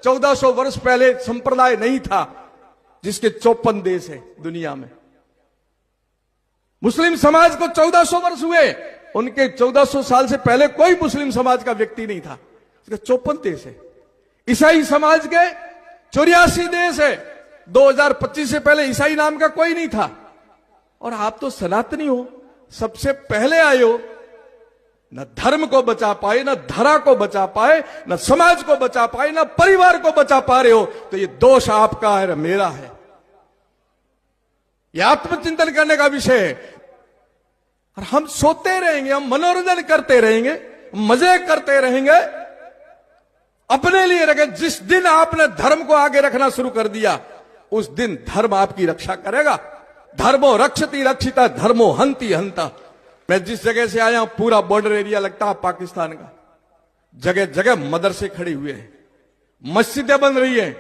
1400 वर्ष पहले संप्रदाय नहीं था जिसके 54 देश है दुनिया में। मुस्लिम समाज को 1400 वर्ष हुए, उनके 1400 साल से पहले कोई मुस्लिम समाज का व्यक्ति नहीं था, उसके 54 देश है। ईसाई समाज के 84 देश है, 2025 से पहले ईसाई नाम का कोई नहीं था। और आप तो सनातनी हो, सबसे पहले आए हो, न धर्म को बचा पाए, न धरा को बचा पाए, न समाज को बचा पाए, न परिवार को बचा पा रहे हो, तो ये दोष आपका है, मेरा है। ये आत्मचिंतन करने का विषय है। और हम सोते रहेंगे, हम मनोरंजन करते रहेंगे, मजे करते रहेंगे, अपने लिए रखे। जिस दिन आपने धर्म को आगे रखना शुरू कर दिया, उस दिन धर्म आपकी रक्षा करेगा। धर्मो रक्षति रक्षिता, धर्मो हंति हंता। मैं जिस जगह से आया हूं, पूरा बॉर्डर एरिया लगता है पाकिस्तान का। जगह जगह मदरसे खड़े हुए हैं, मस्जिदें बन रही हैं,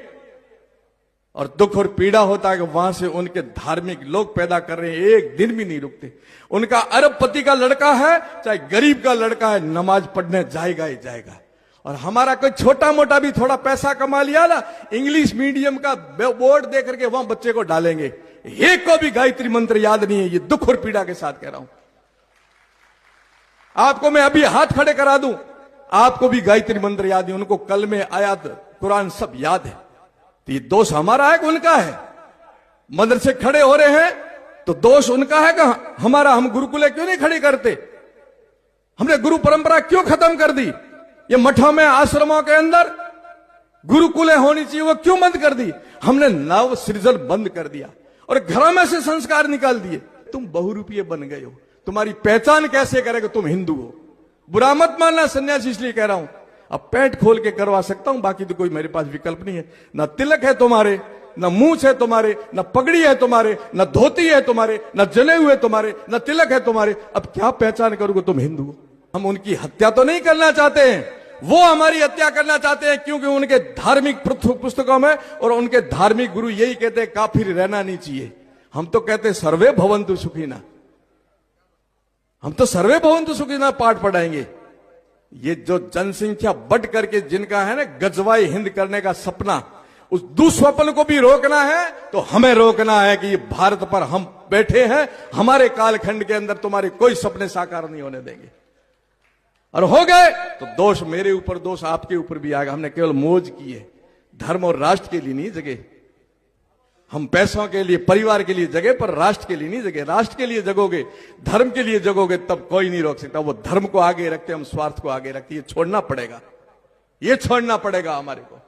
और दुख और पीड़ा होता है कि वहां से उनके धार्मिक लोग पैदा कर रहे हैं, एक दिन भी नहीं रुकते। उनका अरबपति का लड़का है, चाहे गरीब का लड़का है, नमाज पढ़ने जाएगा ही जाएगा। और हमारा कोई छोटा मोटा भी थोड़ा पैसा कमा लिया ना, इंग्लिश मीडियम का बोर्ड देख करके वहां बच्चे को डालेंगे। एक को भी गायत्री मंत्र याद नहीं है। ये दुख और पीड़ा के साथ कह रहा हूं। आपको मैं अभी हाथ खड़े करा दूं, आपको भी गायत्री मंत्र याद है, उनको कलमे आयत कुरान सब याद है। तो ये दोष हमारा है कि उनका है? मदरसे खड़े हो रहे हैं तो दोष उनका है कि हमारा? हम गुरुकुले क्यों नहीं खड़ी करते? हमने गुरु परंपरा क्यों खत्म कर दी? ये मठों में, आश्रमों के अंदर गुरुकुले होनी चाहिए, वो क्यों बंद कर दी? हमने नव सृजन बंद कर दिया और घरों में से संस्कार निकाल दिए। तुम बहुरूपीय बन गए हो, तुम्हारी पहचान कैसे करेगा तुम हिंदू हो? बुरा मत मानना सन्यासी, इसलिए कह रहा हूं। अब पैंट खोल के करवा सकता हूं, बाकी तो कोई मेरे पास विकल्प नहीं है। ना तिलक है तुम्हारे, न मूछ है तुम्हारे, न पगड़ी है तुम्हारे, न धोती है तुम्हारे, न जले हुए तुम्हारे, न तिलक है तुम्हारे। अब क्या पहचान करोगे तुम हिंदू हो? हम उनकी हत्या तो नहीं करना चाहते हैं, वो हमारी हत्या करना चाहते हैं, क्योंकि उनके धार्मिक पुस्तकों में और उनके धार्मिक गुरु यही कहते हैं काफिर रहना नहीं चाहिए। हम तो कहते हैं सर्वे भवन्तु सुखिनः, हम तो सर्वे भवन्तु सुखिनः पाठ पढ़ाएंगे। ये जो जनसंख्या बढ़ करके जिनका है ना गजवाई हिंद करने का सपना, उस दुस्वप्न को भी रोकना है तो हमें रोकना है कि ये भारत पर हम बैठे हैं, हमारे कालखंड के अंदर तुम्हारे कोई सपने साकार नहीं होने देंगे। और हो गए तो दोष मेरे ऊपर, दोष आपके ऊपर भी आएगा। हमने केवल मौज की है, धर्म और राष्ट्र के लिए नहीं जगे। हम पैसों के लिए, परिवार के लिए जगे, पर राष्ट्र के लिए नहीं जगे। राष्ट्र के लिए जगोगे, धर्म के लिए जगोगे, तब कोई नहीं रोक सकता। वो धर्म को आगे रखते, हम स्वार्थ को आगे रखते। ये छोड़ना पड़ेगा, ये छोड़ना पड़ेगा हमारे को।